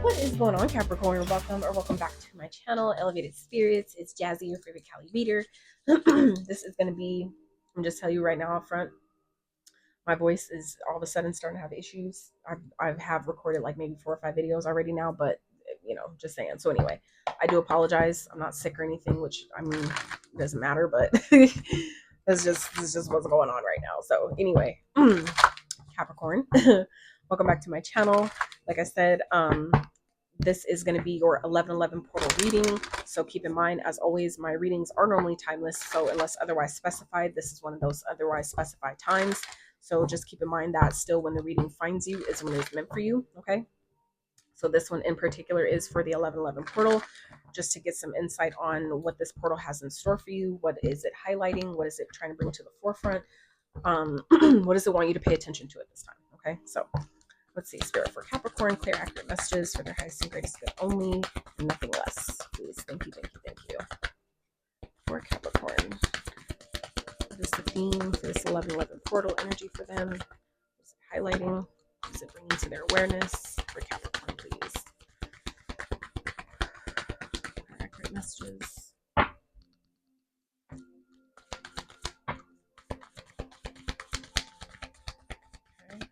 What is going on, Capricorn? Welcome back to my channel, Elevated Spirits. It's Jazi, your favorite Cali reader. This is going to be, I'm just tell you right now up front, my voice is all of a sudden starting to have issues. I have recorded like maybe 4 or 5 videos already now, but just saying. So anyway, I do apologize. I'm not sick or anything, which I mean, it doesn't matter, but this is just what's going on right now. So anyway, Capricorn, welcome back to my channel. Like I said, this is going to be your 11/11 portal reading. So keep in mind, as always, my readings are normally timeless. So unless otherwise specified, this is one of those otherwise specified times. So just keep in mind that still when the reading finds you is when it's meant for you. Okay. So this one in particular is for the 11/11 portal, just to get some insight on what this portal has in store for you. What is it highlighting? What is it trying to bring to the forefront? What does it want you to pay attention to at this time? Okay. So let's see, Spirit for Capricorn, clear, accurate messages for their highest and greatest good only, and nothing less. Please, thank you, thank you, thank you. For Capricorn, what is the theme for this 11/11 portal energy for them? What is it highlighting? What is it bringing to their awareness? For Capricorn, please. Accurate messages. Okay,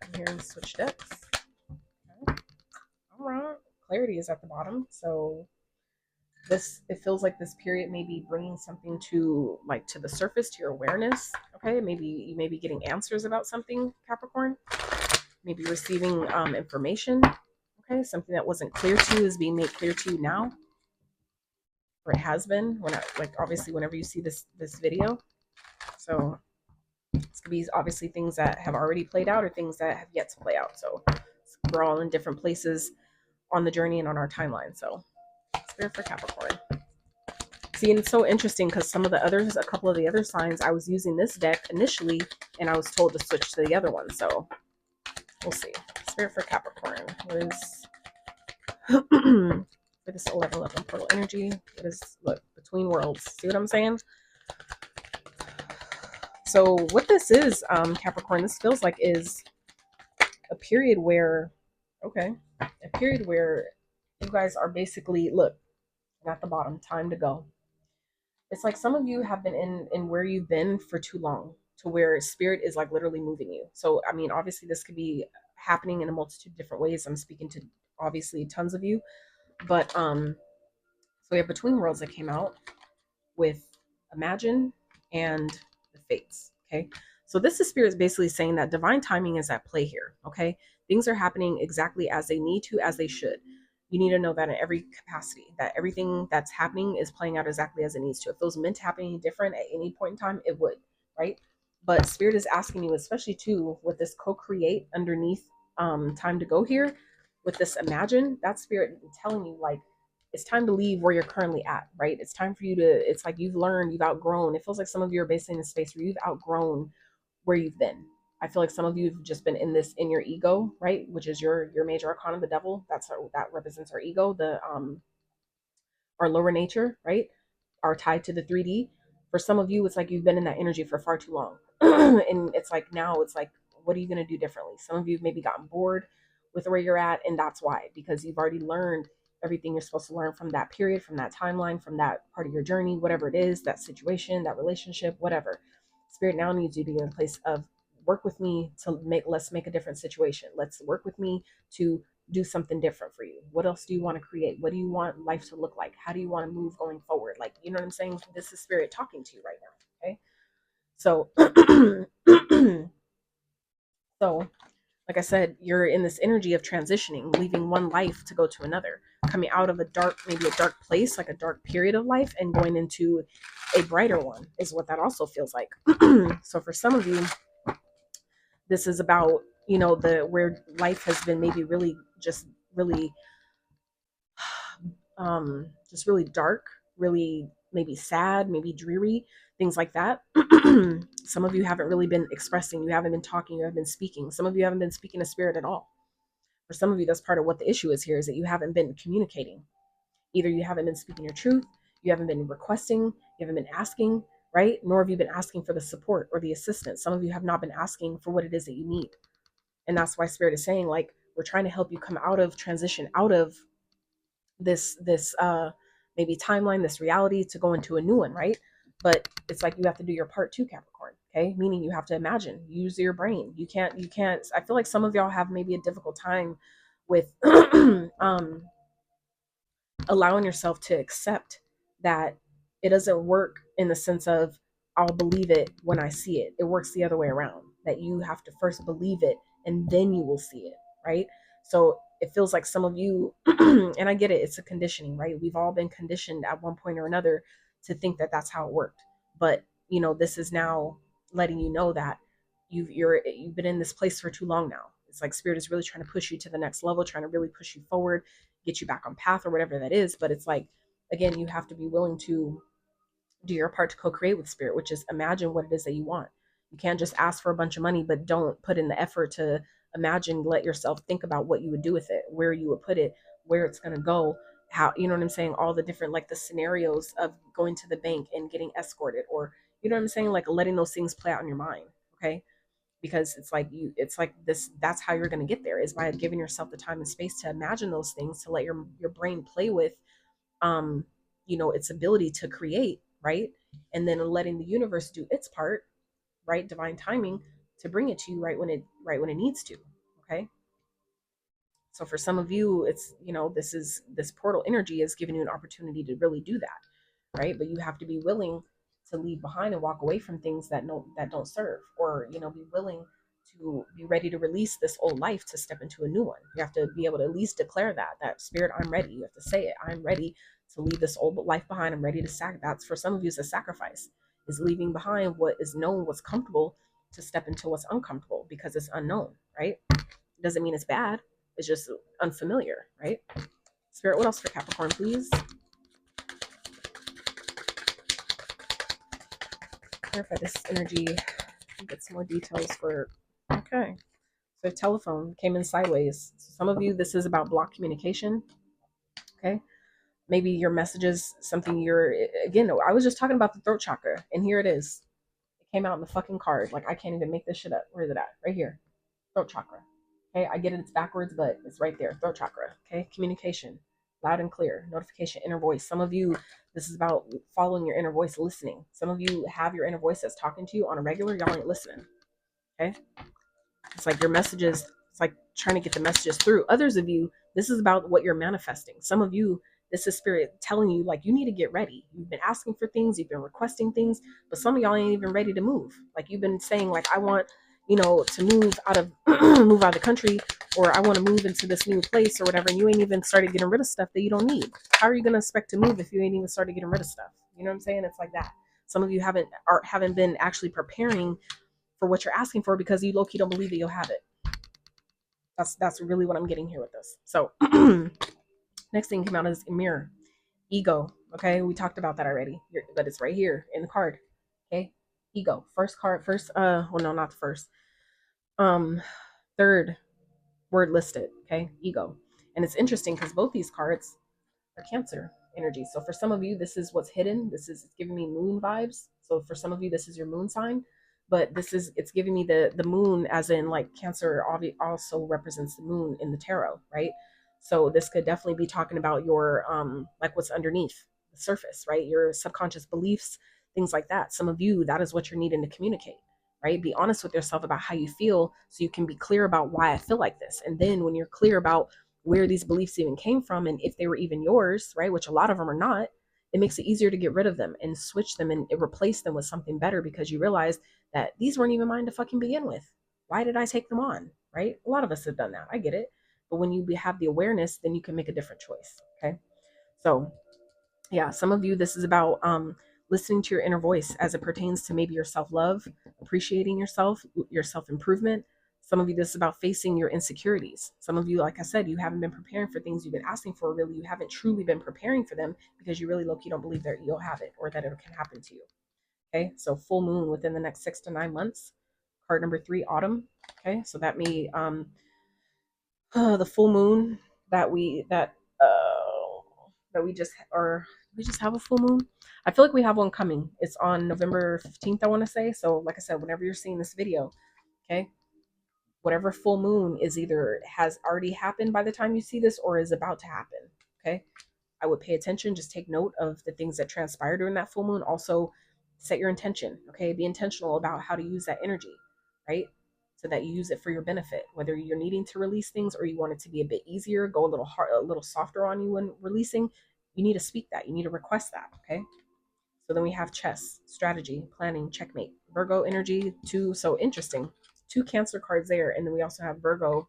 I'm hearing switch decks. Okay. All right. Clarity is at the bottom, so it feels like this period may be bringing something to the surface, to your awareness. Okay, maybe you may be getting answers about something, Capricorn. Maybe receiving information. Okay, something that wasn't clear to you is being made clear to you now, or it has been. Obviously whenever you see this video. So it's gonna be obviously things that have already played out or things that have yet to play out. So we're all in different places on the journey and on our timeline. So Spirit for Capricorn. See, and it's so interesting because a couple of the other signs, I was using this deck initially and I was told to switch to the other one. So we'll see. Spirit for Capricorn. What is for this 11/11 portal energy? What is, look, between worlds. See what I'm saying? So what this is, Capricorn, this feels like is a period where, you guys are basically, look, at the bottom, time to go. It's like some of you have been in where you've been for too long, to where spirit is like literally moving you. So I mean, obviously this could be happening in a multitude of different ways. I'm speaking to obviously tons of you, but so we have between worlds that came out with imagine and the fates. Okay, so this is spirit basically saying that divine timing is at play here. Okay, things are happening exactly as they need to, as they should. You need to know that in every capacity, that everything that's happening is playing out exactly as it needs to. If it was meant to happen any different at any point in time, it would, right? But spirit is asking you, especially too, with this co-create underneath time to go here, with this imagine, that spirit telling you like it's time to leave where you're currently at, right? It's time for you to, it's like you've learned, you've outgrown. It feels like some of you are basically in a space where you've outgrown where you've been. I feel like some of you have just been in your ego, right? Which is your major arcana, the devil. That represents our ego, our lower nature, right? Are tied to the 3D. For some of you, it's like you've been in that energy for far too long. And it's like now it's like, what are you going to do differently? Some of you have maybe gotten bored with where you're at, and that's why, because you've already learned everything you're supposed to learn from that period, from that timeline, from that part of your journey, whatever it is, that situation, that relationship, whatever. Spirit now needs you to be in a place of work with me to let's make a different situation. Let's work with me to do something different for you. What else do you want to create? What do you want life to look like? How do you want to move going forward? Like, you know what I'm saying? This is spirit talking to you right now. Okay. So, so like I said, you're in this energy of transitioning, leaving one life to go to another, coming out of maybe a dark place, like a dark period of life, and going into a brighter one is what that also feels like. So for some of you, this is about, where life has been maybe really just really dark, really maybe sad, maybe dreary, things like that. Some of you haven't really been expressing, you haven't been talking, you haven't been speaking. Some of you haven't been speaking to spirit at all. For some of you, that's part of what the issue is here, is that you haven't been communicating. Either you haven't been speaking your truth, you haven't been requesting, you haven't been asking, right? Nor have you been asking for the support or the assistance. Some of you have not been asking for what it is that you need. And that's why spirit is saying, like, we're trying to help you come out of transition, out of this maybe timeline, this reality, to go into a new one, right? But it's like you have to do your part too, Capricorn. Okay, meaning you have to imagine, use your brain. You can't. I feel like some of y'all have maybe a difficult time with allowing yourself to accept that it doesn't work in the sense of I'll believe it when I see it. It works the other way around, that you have to first believe it and then you will see it, right? So it feels like some of you, and I get it, it's a conditioning, right? We've all been conditioned at one point or another to think that that's how it worked. But, this is now letting you know that you've been in this place for too long now. It's like spirit is really trying to push you to the next level, trying to really push you forward, get you back on path or whatever that is. But it's like, again, you have to be willing to do your part to co-create with spirit, which is imagine what it is that you want. You can't just ask for a bunch of money but don't put in the effort to imagine, let yourself think about what you would do with it, where you would put it, where it's going to go, how, you know what I'm saying, all the different, like, the scenarios of going to the bank and getting escorted, or you know what I'm saying, like letting those things play out in your mind. Okay, because it's like this, that's how you're going to get there, is by giving yourself the time and space to imagine those things, to let your brain play with um its ability to create, right? And then letting the universe do its part, right, divine timing, to bring it to you right when it needs to. Okay, so for some of you, it's, this portal energy is giving you an opportunity to really do that, right? But you have to be willing to leave behind and walk away from things that don't serve, or be willing to be ready to release this old life to step into a new one. You have to be able to at least declare that spirit, I'm ready. You have to say it, I'm ready to leave this old life behind. I'm ready to that's, for some of you, is a sacrifice, is leaving behind what is known, what's comfortable, to step into what's uncomfortable, because it's unknown, right? It doesn't mean it's bad, it's just unfamiliar, right? Spirit, what else for Capricorn, please? Clarify this energy. Get some more details for. Okay. So telephone came in sideways. So some of you, this is about block communication. Okay. Maybe your messages, something you're, again, I was just talking about the throat chakra, and here it is. It came out in the fucking card. Like, I can't even make this shit up. Where is it at? Right here. Throat chakra. Okay, I get it, it's backwards, but it's right there. Throat chakra. Okay, communication, loud and clear, notification, inner voice. Some of you, this is about following your inner voice, listening. Some of you have your inner voice that's talking to you on a regular, y'all ain't listening. Okay, it's like your messages, it's like trying to get the messages through. Others of you, this is about what you're manifesting. Some of you, this is spirit telling you, like, you need to get ready. You've been asking for things, you've been requesting things, but some of y'all ain't even ready to move. Like, you've been saying, like, I want, to move out of move out of the country, or I want to move into this new place or whatever, and you ain't even started getting rid of stuff that you don't need. How are you gonna expect to move if you ain't even started getting rid of stuff? You know what I'm saying? It's like that. Some of you haven't been actually preparing for what you're asking for, because you low-key don't believe that you'll have it. That's really what I'm getting here with this. So next thing came out is mirror, ego. Okay, we talked about that already, but it's right here in the card. Okay, ego, first card, first, well, no, not the first, third word listed. Okay, ego. And it's interesting because both these cards are Cancer energy. So for some of you, this is what's hidden. It's giving me moon vibes. So for some of you, this is your moon sign, but it's giving me the moon, as in, like, Cancer also represents the moon in the tarot, right? So this could definitely be talking about your like, what's underneath the surface, right? Your subconscious beliefs, things like that. Some of you, that is what you're needing to communicate, right? Be honest with yourself about how you feel, so you can be clear about why I feel like this. And then when you're clear about where these beliefs even came from, and if they were even yours, right, which a lot of them are not, it makes it easier to get rid of them and switch them and replace them with something better, because you realize that these weren't even mine to fucking begin with. Why did I take them on, right? A lot of us have done that. I get it. But when you have the awareness, then you can make a different choice. Okay. So yeah, some of you, this is about listening to your inner voice as it pertains to maybe your self-love, appreciating yourself, your self-improvement. Some of you, this is about facing your insecurities. Some of you, like I said, you haven't been preparing for things you've been asking for. Really, you haven't truly been preparing for them, because you really low-key don't believe that you'll have it, or that it can happen to you. Okay, so full moon within the next 6 to 9 months. Card number 3, autumn. Okay, so that may the full moon that we just, or we just have a full moon. I feel like we have one coming. It's on November 15th, I want to say. So like I said, whenever you're seeing this video, okay, whatever full moon is either has already happened by the time you see this, or is about to happen. Okay, I would pay attention, just take note of the things that transpire during that full moon. Also set your intention, okay? Be intentional about how to use that energy, right? So that you use it for your benefit, whether you're needing to release things or you want it to be a bit easier, go a little hard, a little softer on you when releasing. You need to speak that, you need to request that, okay? So then we have chess, strategy, planning, checkmate. Virgo energy, two, so interesting. Two Cancer cards there. And then we also have Virgo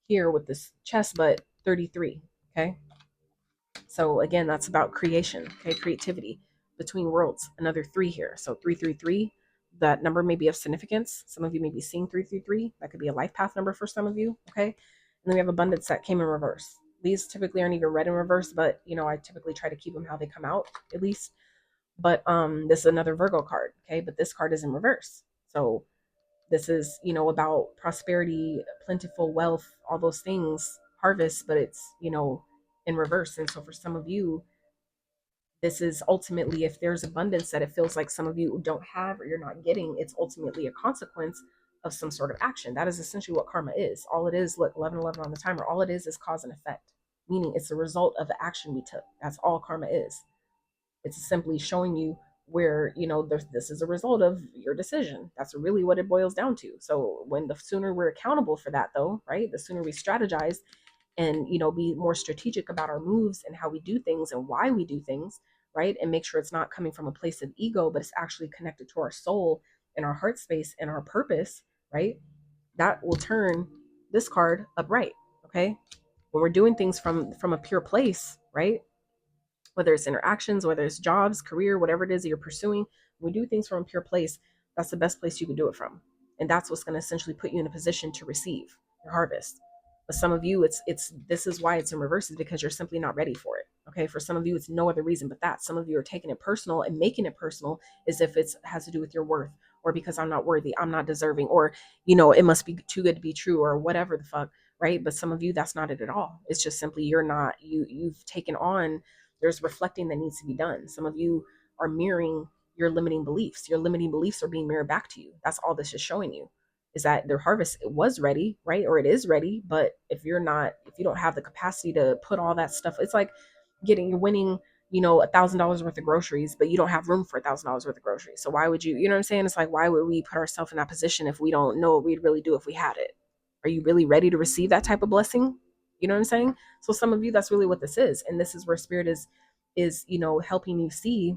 here with this chess, but 33. Okay. So again, that's about creation, okay, creativity, between worlds. Another three here. So 333, that number may be of significance. Some of you may be seeing 333. That could be a life path number for some of you. Okay. And then we have abundance that came in reverse. These typically aren't even read in reverse, but I typically try to keep them how they come out, at least. But this is another Virgo card, okay? But this card is in reverse. So this is, about prosperity, plentiful wealth, all those things, harvest, but it's, in reverse. And so for some of you, this is ultimately, if there's abundance that it feels like some of you don't have or you're not getting, it's ultimately a consequence of some sort of action. That is essentially what karma is. All it is, look, 1111 on the timer, all it is cause and effect, meaning it's a result of the action we took. That's all karma is. It's simply showing you where, this is a result of your decision. That's really what it boils down to. So when the sooner we're accountable for that, though, right, the sooner we strategize and, be more strategic about our moves and how we do things and why we do things, right, and make sure it's not coming from a place of ego, but it's actually connected to our soul and our heart space and our purpose, right, that will turn this card upright. Okay, when we're doing things from a pure place, right, whether it's interactions, whether it's jobs, career, whatever it is that you're pursuing, we do things from a pure place. That's the best place you can do it from. And that's what's going to essentially put you in a position to receive your harvest. But some of you, it's this is why it's in reverse, is because you're simply not ready for it. Okay. For some of you, it's no other reason but that. Some of you are taking it personal and making it personal as if it has to do with your worth, or because I'm not worthy, I'm not deserving, or it must be too good to be true, or whatever the fuck. Right. But some of you, that's not it at all. It's just simply you're not, you've taken on, there's reflecting that needs to be done. Some of you are mirroring your limiting beliefs. Your limiting beliefs are being mirrored back to you. That's all this is showing you, is that their harvest, it was ready, right? Or it is ready. But if you don't have the capacity to put all that stuff, it's like winning, $1,000 worth of groceries, but you don't have room for $1,000 worth of groceries. So why would you, you know what I'm saying? It's like, why would we put ourselves in that position if we don't know what we'd really do if we had it? Are you really ready to receive that type of blessing? You know what I'm saying? So some of you, that's really what this is. And this is where spirit is helping you see,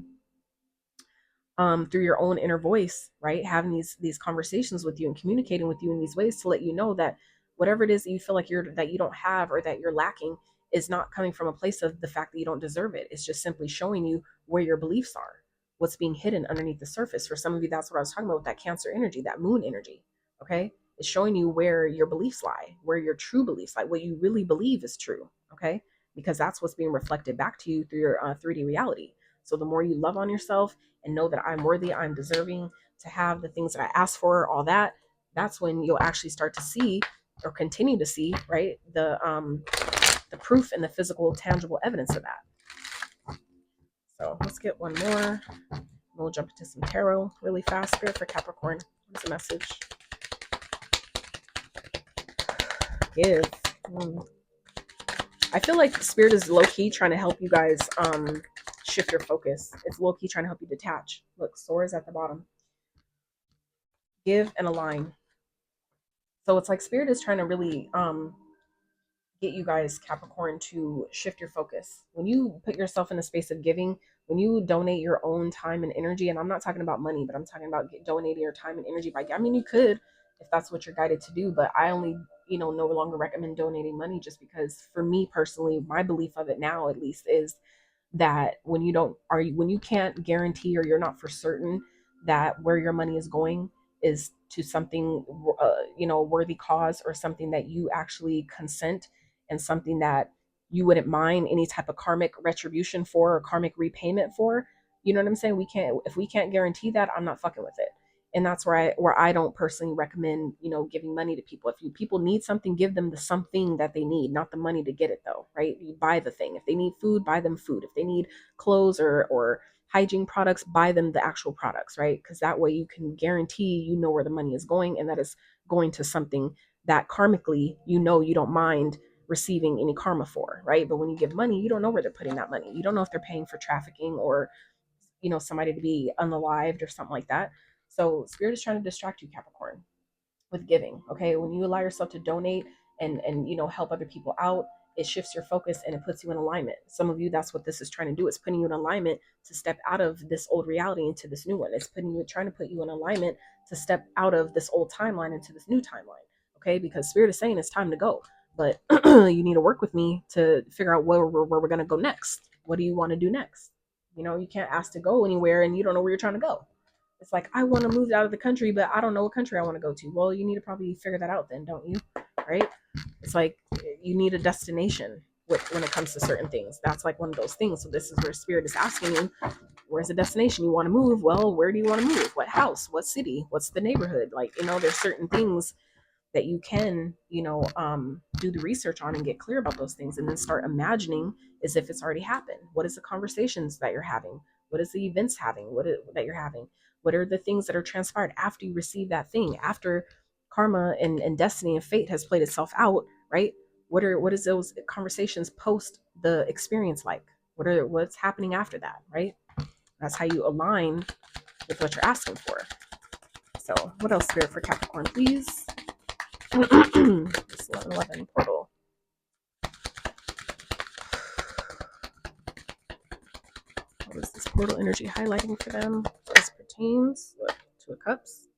through your own inner voice, right? Having these conversations with you and communicating with you in these ways to let you know that whatever it is that you feel like that you don't have or that you're lacking is not coming from a place of the fact that you don't deserve it. It's just simply showing you where your beliefs are, what's being hidden underneath the surface. For some of you, that's what I was talking about with that Cancer energy, that moon energy. Okay, it's showing you where your beliefs lie, where your true beliefs lie, what you really believe is true. Okay, because that's what's being reflected back to you through your 3D reality. So the more you love on yourself and know that I'm worthy, I'm deserving to have the things that I asked for, all that, that's when you'll actually start to see, or continue to see, right, the proof and the physical, tangible evidence of that. So let's get one more. We'll jump into some tarot really fast. Spirit for Capricorn. What's the message? Give. I feel like Spirit is low-key trying to help you guys shift your focus. It's low-key trying to help you detach. Look, Soar is at the bottom. Give and align. So it's like Spirit is trying to really get you guys, Capricorn, to shift your focus. When you put yourself in a space of giving, when you donate your own time and energy, and I'm not talking about money, but I'm talking about donating your time and energy by, I mean, you could, if that's what you're guided to do, but I only, no longer recommend donating money, just because for me personally, my belief of it now, at least, is that when you can't guarantee, or you're not for certain that where your money is going is to something, worthy cause, or something that you actually consent, and something that you wouldn't mind any type of karmic retribution for, or karmic repayment for. You know what I'm saying? If we can't guarantee that, I'm not fucking with it. And that's where I don't personally recommend, giving money to people. If people need something, give them the something that they need, not the money to get it, though, right? You buy the thing. If they need food, buy them food. If they need clothes or hygiene products, buy them the actual products, right? Because that way you can guarantee where the money is going, and that is going to something that karmically you don't mind receiving any karma for, right? But when you give money, you don't know where they're putting that money. You don't know if they're paying for trafficking or, somebody to be unalived or something like that. So spirit is trying to distract you, Capricorn, with giving. Okay, when you allow yourself to donate and help other people out, it shifts your focus and it puts you in alignment. Some of you, that's what this is trying to do. It's putting you in alignment to step out of this old reality into this new one. It's trying to put you in alignment to step out of this old timeline into this new timeline. Okay, because spirit is saying it's time to go, but you need to work with me to figure out where we're going to go next. What do you want to do next? You can't ask to go anywhere and you don't know where you're trying to go. It's like, I want to move out of the country, but I don't know what country I want to go to. Well, you need to probably figure that out then, don't you? Right? It's like you need a destination when it comes to certain things. That's like one of those things. So this is where spirit is asking you, where's the destination you want to move? Well, where do you want to move? What house? What city? What's the neighborhood? Like, there's certain things that you can, do the research on and get clear about those things, and then start imagining as if it's already happened. What is the conversations that you're having? What is the events that you're having? What are the things that are transpired after you receive that thing, after karma and destiny and fate has played itself out, right? What is those conversations post the experience like? What's happening after that, right? That's how you align with what you're asking for. So what else, spirit, for Capricorn, please? This 1111 portal. What is this portal energy highlighting for them as pertains? Look, Two of Cups.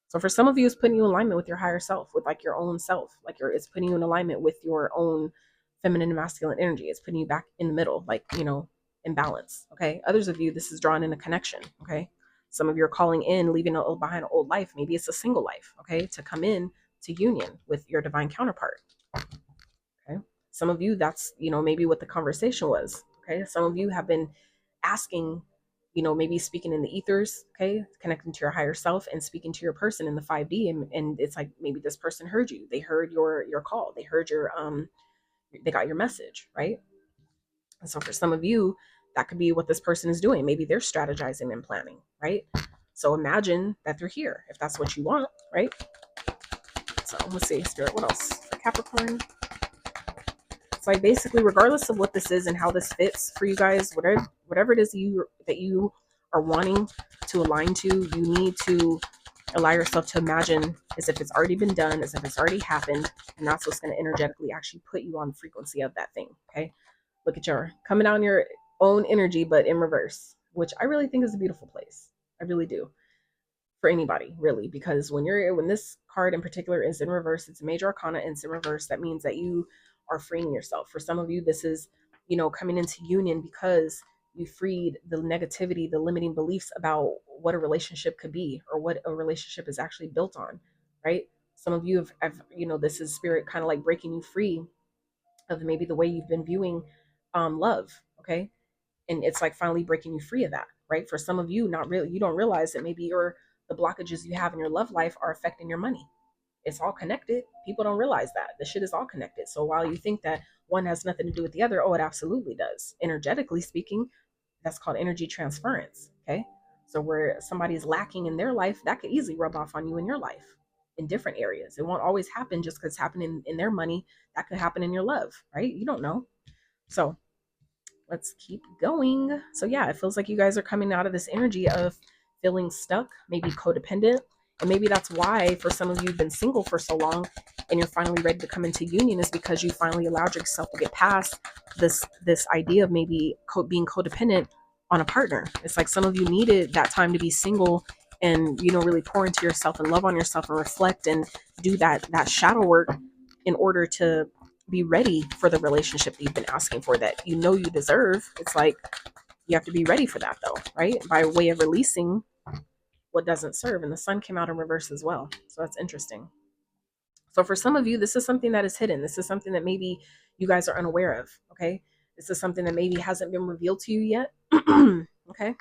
So for some of you, it's putting you in alignment with your higher self, with like your own self. It's putting you in alignment with your own feminine and masculine energy. It's putting you back in the middle, in balance. Okay. Others of you, this is drawn in a connection. Okay. Some of you are calling in, leaving behind an old life. Maybe it's a single life. Okay. To come in to union with your divine counterpart. Okay. Some of you, that's, maybe what the conversation was. Okay. Some of you have been asking, maybe speaking in the ethers, okay, connecting to your higher self and speaking to your person in the 5D. And it's like, maybe this person heard you. They heard your call. They heard they got your message, right? And so for some of you, that could be what this person is doing. Maybe they're strategizing and planning, right? So imagine that they're here if that's what you want, right? So let's see, spirit, what else for Capricorn? It's like, basically, regardless of what this is and how this fits for you guys, whatever it is that you are wanting to align to, you need to allow yourself to imagine as if it's already been done, as if it's already happened, and that's what's going to energetically actually put you on the frequency of that thing. Okay, look at your coming out in your own energy, but in reverse, which I really think is a beautiful place. I really do, for anybody, really, because when this card in particular is in reverse, it's a major arcana and it's in reverse. That means that you are freeing yourself. For some of you, this is, coming into union because you freed the negativity, the limiting beliefs about what a relationship could be or what a relationship is actually built on, right? Some of you have this is spirit kind of like breaking you free of maybe the way you've been viewing love, okay? And it's like finally breaking you free of that, right? For some of you, not really, you don't realize that maybe the blockages you have in your love life are affecting your money. It's all connected. People don't realize that the shit is all connected. So while you think that one has nothing to do with the other, oh, it absolutely does. Energetically speaking, that's called energy transference. Okay. So where somebody's lacking in their life, that could easily rub off on you in your life in different areas. It won't always happen just because it's happening in their money. That could happen in your love, right? You don't know. So let's keep going. So yeah, it feels like you guys are coming out of this energy of feeling stuck, maybe codependent. And maybe that's why for some of you have been single for so long and you're finally ready to come into union, is because you finally allowed yourself to get past this idea of maybe being codependent on a partner. It's like some of you needed that time to be single and really pour into yourself and love on yourself and reflect and do that shadow work in order to be ready for the relationship that you've been asking for, that you deserve. It's like you have to be ready for that though, right? By way of releasing what doesn't serve. And the sun came out in reverse as well. So that's interesting. So for some of you, this is something that is hidden. This is something that maybe you guys are unaware of. Okay. This is something that maybe hasn't been revealed to you yet. Okay.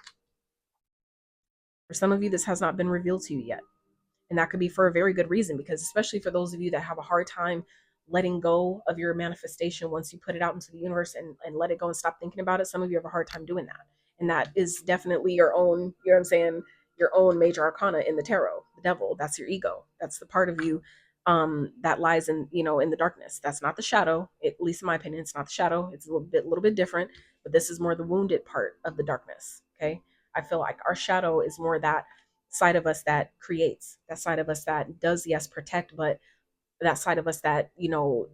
For some of you, this has not been revealed to you yet. And that could be for a very good reason, because especially for those of you that have a hard time letting go of your manifestation once you put it out into the universe and let it go and stop thinking about it, some of you have a hard time doing that. And that is definitely your own, your own major arcana in the tarot, the devil. That's your ego. That's the part of you that lies in, in the darkness. That's not the shadow. At least in my opinion, it's not the shadow. It's a little bit different, but this is more the wounded part of the darkness. Okay. I feel like our shadow is more that side of us that creates, that side of us that does, yes, protect, but that side of us that,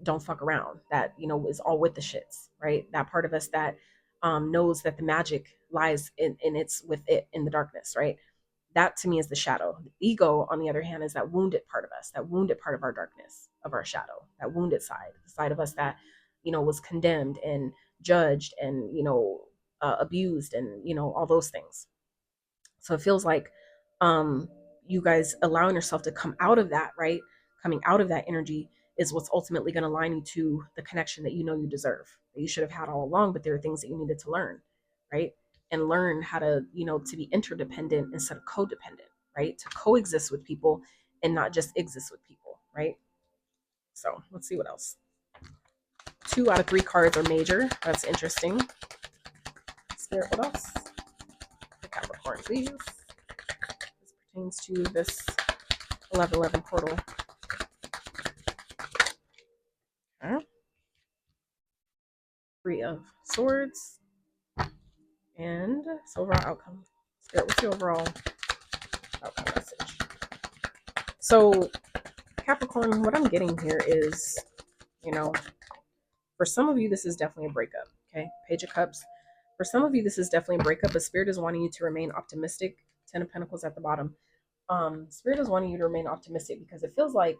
don't fuck around, that, is all with the shits, right? That part of us that knows that the magic lies in it's with it in the darkness, right? That to me is the shadow. The ego, on the other hand, is that wounded part of us, that wounded part of our darkness, of our shadow, that wounded side, the side of us that, was condemned and judged and, abused and, all those things. So it feels like you guys allowing yourself to come out of that, right? Coming out of that energy is what's ultimately going to align you to the connection that you deserve, that you should have had all along, but there are things that you needed to learn, right? And learn how to, to be interdependent instead of codependent, right? To coexist with people and not just exist with people, right? So let's see what else. 2 out of 3 cards are major. That's interesting. Spirit, what else? The Capricorn, please. This pertains to this 1111 portal. Okay. 3 of Swords. And overall outcome. Spirit, what's the overall outcome message? So, Capricorn, what I'm getting here is, for some of you, this is definitely a breakup. Okay. Page of Cups. For some of you, this is definitely a breakup, but Spirit is wanting you to remain optimistic. 10 of Pentacles at the bottom. Spirit is wanting you to remain optimistic because it feels like,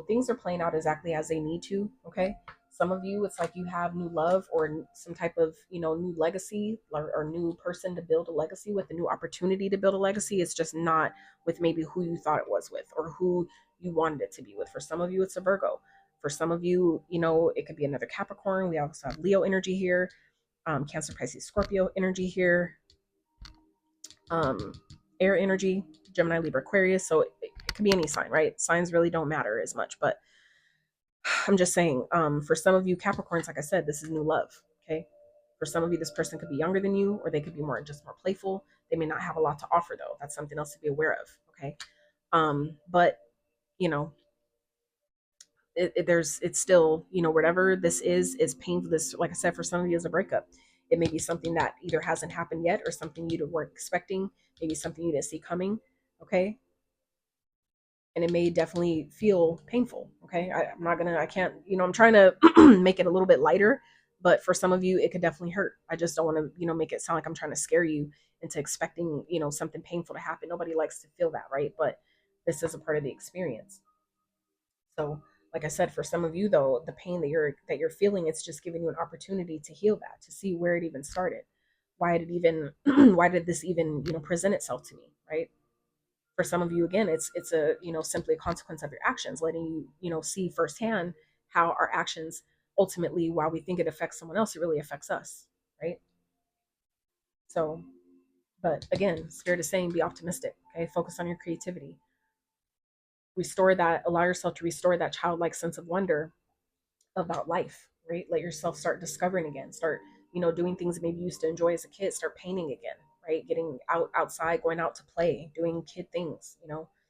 things are playing out exactly as they need to. Okay. Some of you, it's like you have new love or some type of, new legacy or new person to build a legacy with, a new opportunity to build a legacy. It's just not with maybe who you thought it was with or who you wanted it to be with. For some of you, it's a Virgo. For some of you, it could be another Capricorn. We also have Leo energy here, Cancer, Pisces, Scorpio energy here, air energy, Gemini, Libra, Aquarius. So it could be any sign, right? Signs really don't matter as much, but I'm just saying, for some of you Capricorns, like I said, this is new love. Okay. For some of you, this person could be younger than you, or they could be more playful. They may not have a lot to offer though. That's something else to be aware of. Okay. But you know, it's still, whatever this is painful. This, like I said, for some of you is a breakup. It may be something that either hasn't happened yet or something you weren't expecting, maybe something you didn't see coming. Okay. And it may definitely feel painful. Okay. I can't, I'm trying to make it a little bit lighter, but for some of you, it could definitely hurt. I just don't want to, make it sound like I'm trying to scare you into expecting, something painful to happen. Nobody likes to feel that, right? But this is a part of the experience. So, like I said, for some of you though, the pain that you're feeling, it's just giving you an opportunity to heal that, to see where it even started. Why did it even why did this even, present itself to me, right? For some of you, again, it's a, simply a consequence of your actions, letting you, see firsthand how our actions ultimately, while we think it affects someone else, it really affects us, right? So, but again, Spirit is saying be optimistic. Okay, focus on your creativity. Allow yourself to restore that childlike sense of wonder about life, right? Let yourself start discovering again, start, doing things that maybe you used to enjoy as a kid, start painting again, right? Getting outside, going out to play, doing kid things,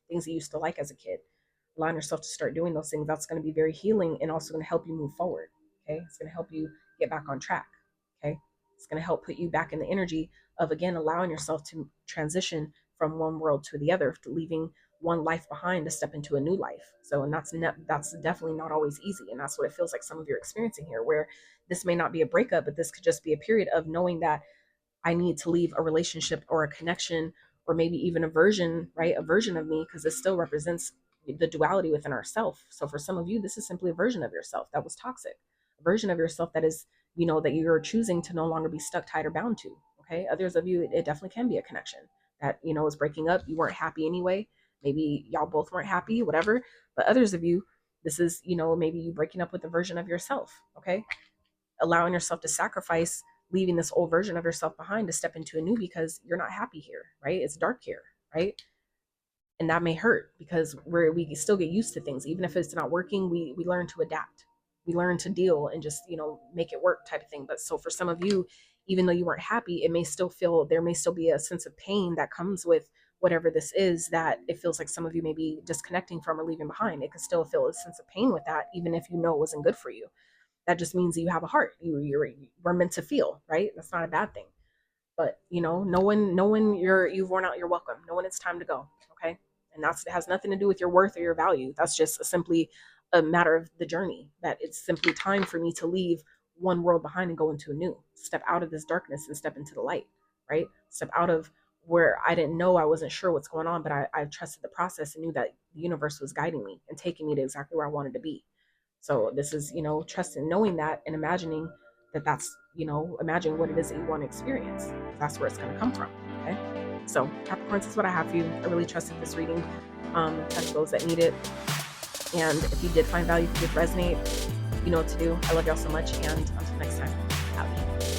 things you used to like as a kid. Allowing yourself to start doing those things, that's going to be very healing and also going to help you move forward. Okay. It's going to help you get back on track. Okay. It's going to help put you back in the energy of, again, allowing yourself to transition from one world to the other, to leaving one life behind to step into a new life. So, and that's definitely not always easy. And that's what it feels like some of you are experiencing here, where this may not be a breakup, but this could just be a period of knowing that I need to leave a relationship or a connection, or maybe even a version, right? A version of me, because it still represents the duality within ourself. So for some of you, this is simply a version of yourself that was toxic, a version of yourself that is, that you're choosing to no longer be stuck, tied, or bound to. Okay. Others of you, it definitely can be a connection that, is breaking up. You weren't happy anyway. Maybe y'all both weren't happy, whatever. But others of you, this is, maybe you breaking up with a version of yourself. Okay. Allowing yourself to sacrifice leaving this old version of yourself behind to step into a new, because you're not happy here, right? It's dark here, right? And that may hurt because we still get used to things. Even if it's not working, we learn to adapt. We learn to deal and just, make it work type of thing. But so for some of you, even though you weren't happy, there may still be a sense of pain that comes with whatever this is that it feels like some of you may be disconnecting from or leaving behind. It can still feel a sense of pain with that, even if you know it wasn't good for you. That just means that you have a heart. We're meant to feel, right? That's not a bad thing. But knowing you've worn out your welcome, knowing it's time to go. Okay. And it has nothing to do with your worth or your value. That's just simply a matter of the journey, that it's simply time for me to leave one world behind and go into a new, step out of this darkness and step into the light, right? Step out of where I didn't know, I wasn't sure what's going on, but I trusted the process and knew that the universe was guiding me and taking me to exactly where I wanted to be. So this is, trusting, knowing that, and imagining that's, imagine what it is that you want to experience. That's where it's going to come from. Okay. So Capricorns, is what I have for you. I really trusted this reading. Touch those that need it. And if you did find value, if you did resonate, you know what to do. I love y'all so much. And until next time, out.